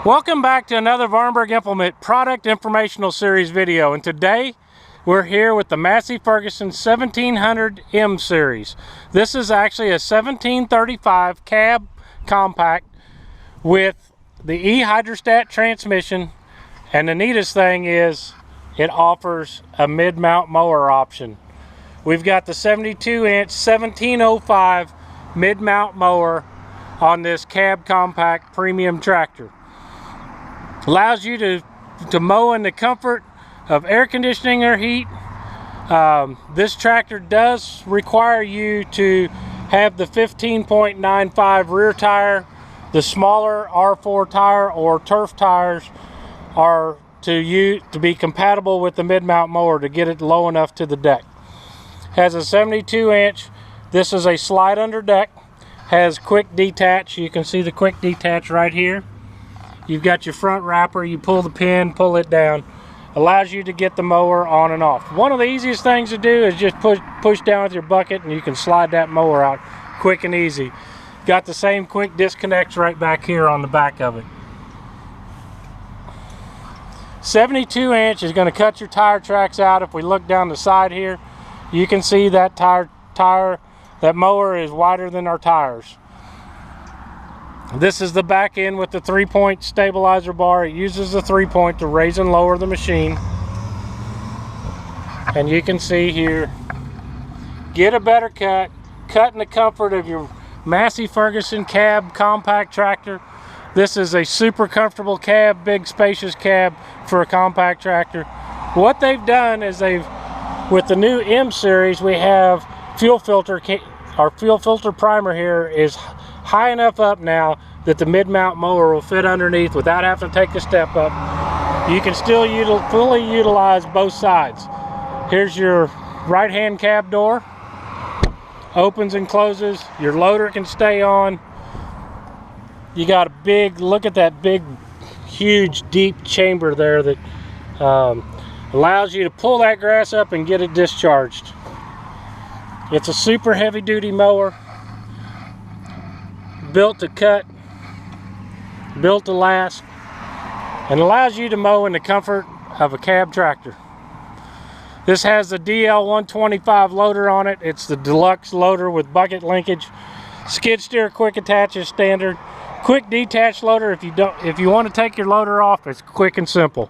Welcome back to another Vahrenberg Implement product informational series video, and today we're here with the Massey Ferguson 1700 M series. This is actually a 1735 cab compact with the e-hydrostat transmission, and the neatest thing is it offers a mid-mount mower option. We've got the 72-inch 1705 mid-mount mower on this cab compact premium tractor. Allows you to mow in the comfort of air conditioning or heat. This tractor does require you to have the 15.95 rear tire. The smaller R4 tire or turf tires are to be compatible with the mid-mount mower to get it low enough to the deck. Has a 72-inch. This is a slide under deck. Has quick detach. You can see the quick detach right here. You've got your front wrapper, you pull the pin, pull it down. Allows you to get the mower on and off. One of the easiest things to do is just push down with your bucket and you can slide that mower out quick and easy. Got the same quick disconnects right back here on the back of it. 72-inch is going to cut your tire tracks out. If we look down the side here, you can see that that mower is wider than our tires. This is the back end with the 3-point stabilizer bar. It uses the 3-point to raise and lower the machine. And you can see here, get a better cut in the comfort of your Massey Ferguson cab compact tractor. This is a super comfortable cab, big spacious cab for a compact tractor. What they've done is with the new M series, we have fuel filter. Our fuel filter primer here is high enough up now that the mid-mount mower will fit underneath without having to take a step up. You can still fully utilize both sides. Here's your right-hand cab door. Opens and closes. Your loader can stay on. You got a look at that big, huge, deep chamber there that allows you to pull that grass up and get it discharged. It's a super heavy-duty mower. Built to cut, built to last, and allows you to mow in the comfort of a cab tractor. This has the DL125 loader on it. It's the deluxe loader with bucket linkage. Skid steer quick attach is standard. Quick detach loader. If you want to take your loader off, it's quick and simple.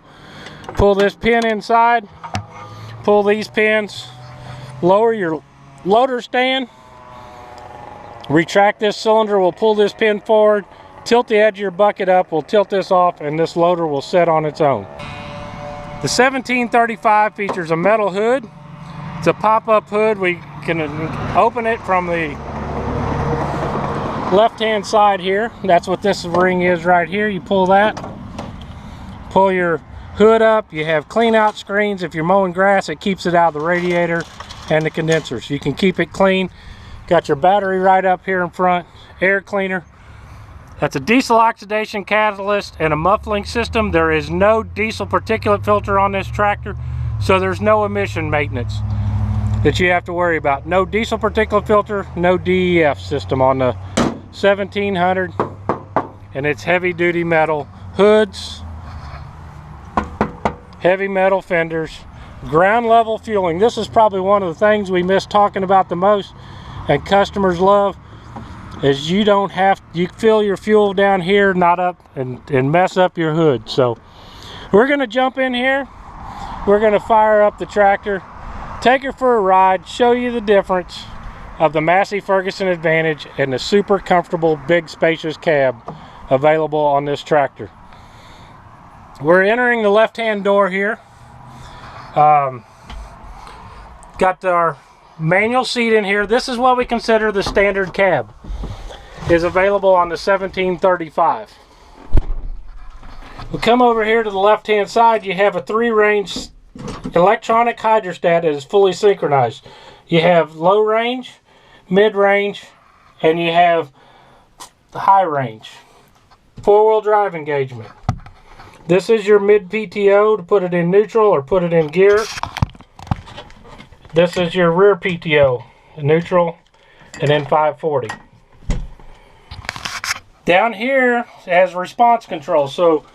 Pull this pin inside, pull these pins, lower your loader stand, retract this cylinder, we'll pull this pin forward, tilt the edge of your bucket up, we'll tilt this off, and this loader will set on its own. The 1735 features a metal hood. It's a pop-up hood. We can open it from the left-hand side here. That's what this ring is right here. You pull that, pull your hood up. You have clean-out screens. If you're mowing grass, it keeps it out of the radiator and the condensers. You can keep it clean. Got your battery right up here in front, air cleaner. That's a diesel oxidation catalyst and a muffling system. There is no diesel particulate filter on this tractor, so there's no emission maintenance that you have to worry about. No diesel particulate filter, no DEF system on the 1700, and it's heavy duty metal hoods, heavy metal fenders, ground level fueling. This is probably one of the things we miss talking about the most and customers love, is you fill your fuel down here, not up and mess up your hood. So we're going to jump in here, we're going to fire up the tractor, take her for a ride, show you the difference of the Massey Ferguson Advantage and the super comfortable big spacious cab available on this tractor. We're entering the left-hand door here. Got our manual seat in here. This is what we consider the standard cab. Is available on the 1735. We'll come over here to the left-hand side. You have a 3-range electronic hydrostat that is fully synchronized. You have low range, mid-range, and you have high range. 4-wheel drive engagement. This is your mid PTO to put it in neutral or put it in gear. This is your rear PTO, neutral, and then 540. Down here it has response control. So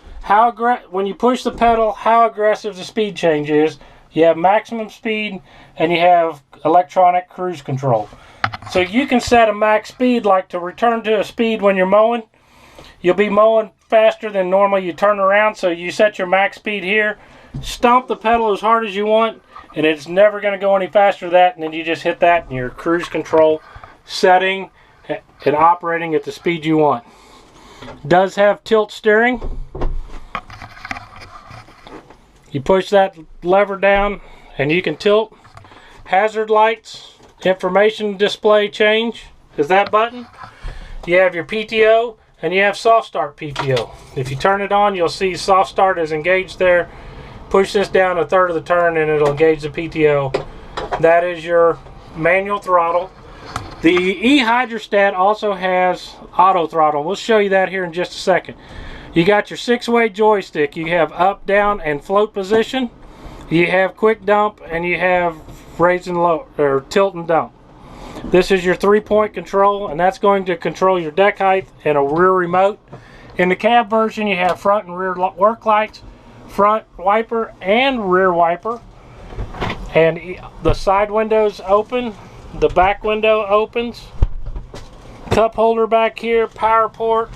when you push the pedal, how aggressive the speed change is. You have maximum speed and you have electronic cruise control. So you can set a max speed, like to return to a speed when you're mowing. You'll be mowing faster than normal. You turn around, so you set your max speed here. Stomp the pedal as hard as you want, and it's never going to go any faster than that. And then you just hit that, and your cruise control setting and operating at the speed you want. Does have tilt steering. You push that lever down and you can tilt. Hazard lights, information display change is that button. You have your PTO and you have soft start PTO. If you turn it on, you'll see soft start is engaged there. Push this down a third of the turn and it'll engage the PTO. That is your manual throttle. The e-hydrostat also has auto throttle. We'll show you that here in just a second. You got your 6-way joystick. You have up, down, and float position. You have quick dump, and you have raise and low, or tilt and dump. This is your 3-point control, and that's going to control your deck height and a rear remote. In the cab version, you have front and rear work lights, front wiper and rear wiper, and the side windows open, the back window opens, cup holder back here, power port.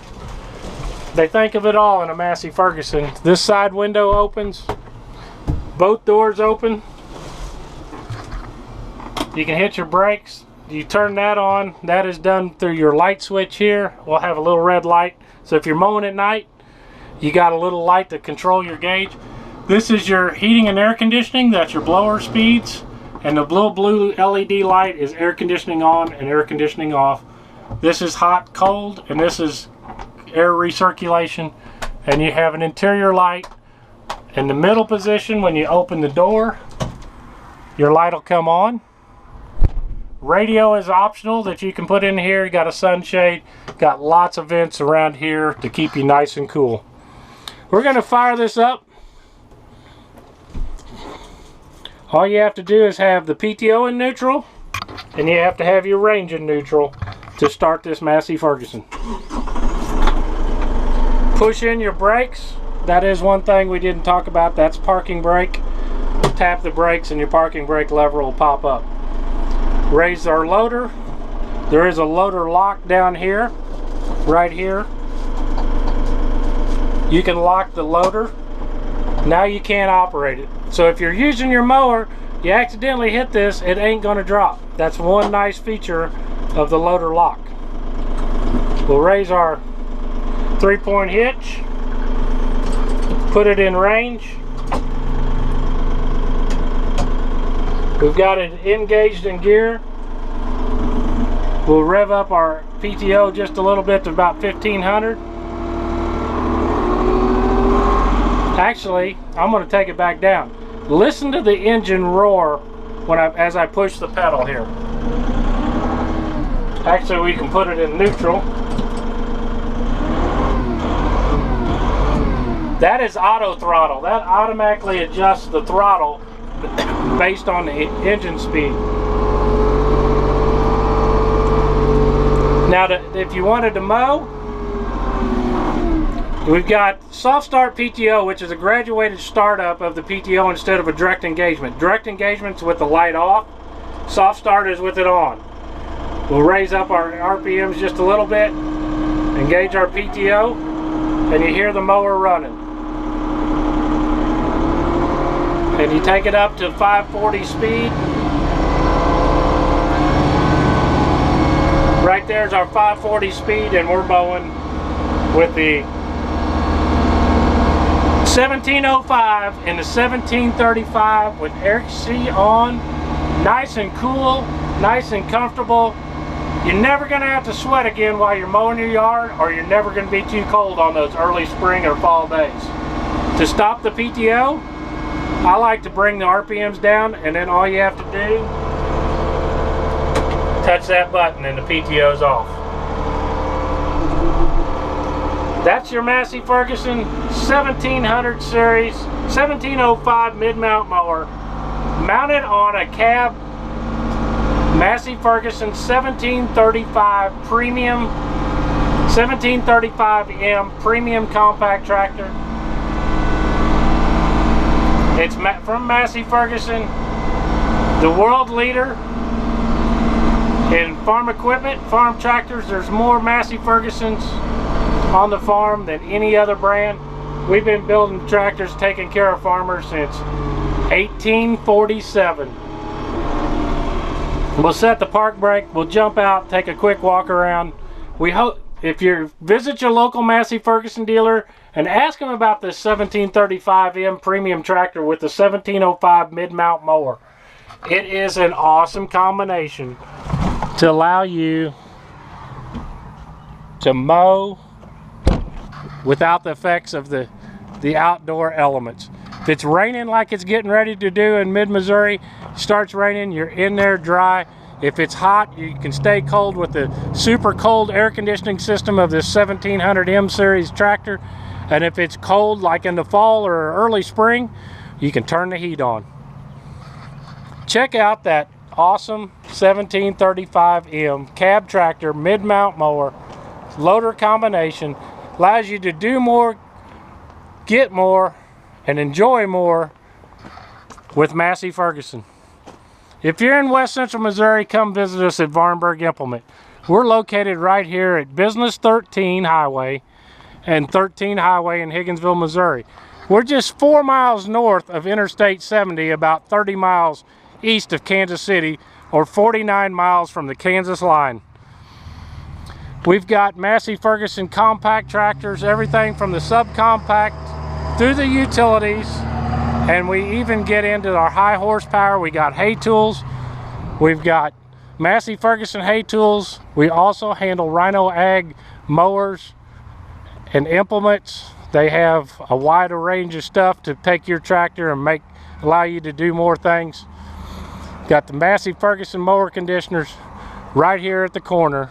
They think of it all in a Massey Ferguson. This side window opens, both doors open. You can hit your brakes. You turn that on. That is done through your light switch here. We'll have a little red light. So if you're mowing at night, you got a little light to control your gauge. This is your heating and air conditioning. That's your blower speeds. And the blue LED light is air conditioning on and air conditioning off. This is hot, cold, and this is air recirculation. And you have an interior light in the middle position. When you open the door, your light will come on. Radio is optional that you can put in here. You got a sunshade, got lots of vents around here to keep you nice and cool. We're going to fire this up. All you have to do is have the PTO in neutral, and you have to have your range in neutral to start this Massey Ferguson. Push in your brakes. That is one thing we didn't talk about. That's parking brake. Tap the brakes and your parking brake lever will pop up. Raise our loader. There is a loader lock down here, right here. You can lock the loader. Now you can't operate it. So if you're using your mower, you accidentally hit this, it ain't gonna drop. That's one nice feature of the loader lock. We'll raise our 3-point hitch, put it in range. We've got it engaged in gear. We'll rev up our PTO just a little bit to about 1500. Actually, I'm going to take it back down. Listen to the engine roar as I push the pedal here. Actually, we can put it in neutral. That is auto throttle. That automatically adjusts the throttle based on the engine speed. Now, if you wanted to mow, we've got soft start PTO, which is a graduated startup of the PTO instead of a direct engagement. Direct engagement's with the light off. Soft start is with it on. We'll raise up our RPMs just a little bit, engage our PTO, and you hear the mower running. And you take it up to 540 speed. Right there's our 540 speed, and we're mowing with the 1705 and the 1735 with AC on, nice and cool, nice and comfortable. You're never going to have to sweat again while you're mowing your yard, or you're never going to be too cold on those early spring or fall days. To stop the PTO, I like to bring the RPMs down, and then all you have to do, touch that button and the PTO's off. That's your Massey Ferguson 1700 series 1705 mid-mount mower, mounted on a cab Massey Ferguson 1735 premium 1735M premium compact tractor. It's from Massey Ferguson, the world leader in farm equipment, farm tractors. There's more Massey Fergusons on the farm than any other brand. We've been building tractors, taking care of farmers since 1847. We'll set the park brake, we'll jump out, take a quick walk around. We hope if you visit your local Massey Ferguson dealer and ask them about this 1735M premium tractor with the 1705 mid-mount mower. It is an awesome combination to allow you to mow without the effects of the outdoor elements. If it's raining like it's getting ready to do in mid-Missouri, starts raining, you're in there dry. If it's hot, you can stay cold with the super cold air conditioning system of this 1700M series tractor. And if it's cold like in the fall or early spring, you can turn the heat on. Check out that awesome 1735M cab tractor mid-mount mower, loader combination. Allows you to do more, get more, and enjoy more with Massey Ferguson. If you're in West Central Missouri, come visit us at Vahrenberg Implement. We're located right here at Business 13 Highway and 13 Highway in Higginsville, Missouri. We're just 4 miles north of Interstate 70, about 30 miles east of Kansas City, or 49 miles from the Kansas line. We've got Massey Ferguson compact tractors, everything from the subcompact through the utilities, and we even get into our high horsepower. We got hay tools. We've got Massey Ferguson hay tools. We also handle Rhino Ag mowers and implements. They have a wider range of stuff to take your tractor and allow you to do more things. Got the Massey Ferguson mower conditioners right here at the corner.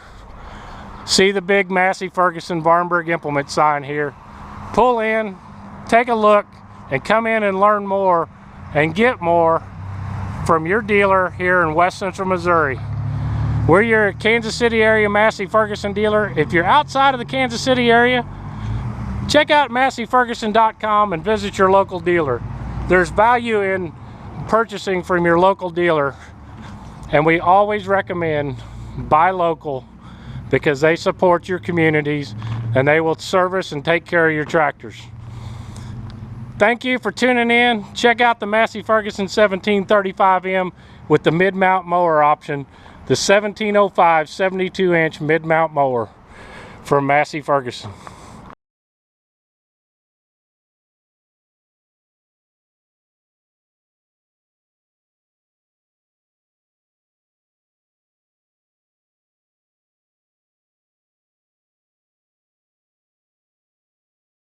See the big Massey Ferguson Vahrenberg Implement sign here. Pull in, take a look, and come in and learn more and get more from your dealer here in West Central Missouri. We're your Kansas City area Massey Ferguson dealer. If you're outside of the Kansas City area, check out masseyferguson.com and visit your local dealer. There's value in purchasing from your local dealer, and we always recommend buy local because they support your communities and they will service and take care of your tractors. Thank you for tuning in. Check out the Massey Ferguson 1735M with the mid-mount mower option, the 1705 72-inch mid-mount mower from Massey Ferguson.